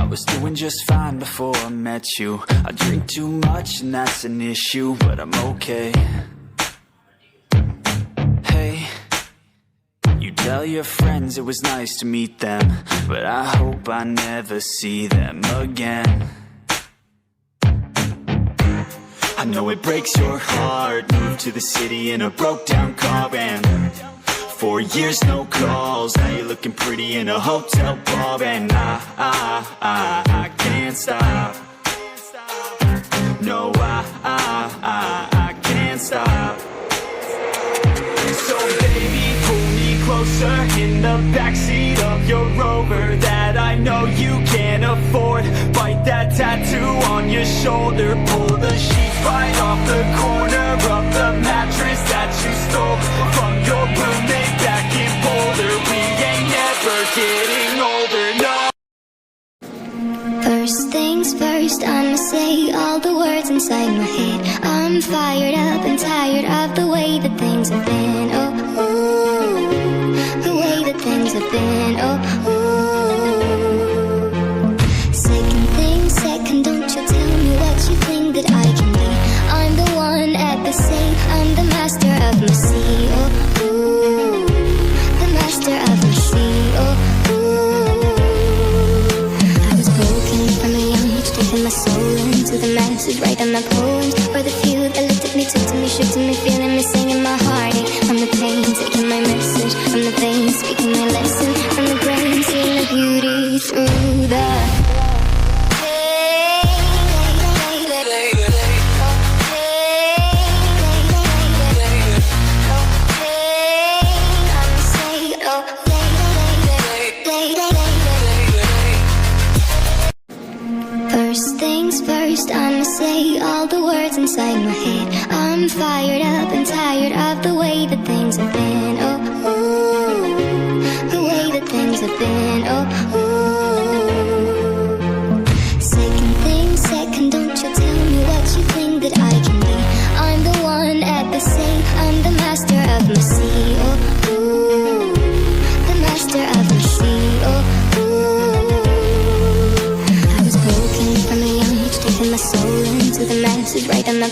I was doing just fine before I met you. I drink too much and that's an issue, but I'm okay. Hey, you tell your friends it was nice to meet them, but I hope I never see them again. I know it breaks your heart. Moved to the city in a broke down car and 4 years no calls. Now you're looking pretty in a hotel bar, and I can't stop. No, I can't stop. So baby, pull me closer in the backseat of your Rover that I know you can't afford. Bite that tattoo on your shoulder. Pull the sheets right off the corner of the mattress that you stole from your roommate back in Boulder. We ain't never getting older, no. First things first, I'ma say all the words inside my head. I'm fired up and tired of the way that things have been. Oh, ooh, the way that things have been. Oh, ooh. Second thing second, don't you tell me what you think that I can be. I'm the one at the same, I'm the master of my sea. Oh, ooh, the master of my sea. Oh, ooh. I was broken from a young age, taking my soul into the masses, writing my poems for the few that looked at me, took to me, shook to me, feeling me, singing my heartache. From the pain, taking my message from the veins, speaking my lesson from the brain, seeing the beauty through the First things first, I'ma say all the words inside my head. I'm fired up and tired of the way that things have been. Oh, ooh, the way that things have been. Oh, ooh. Second thing second, don't you tell me what you think that I can be. I'm the one at the same, I'm the master of my sea. Oh, ooh, the master of my sea. Oh, my soul into the masses, writing my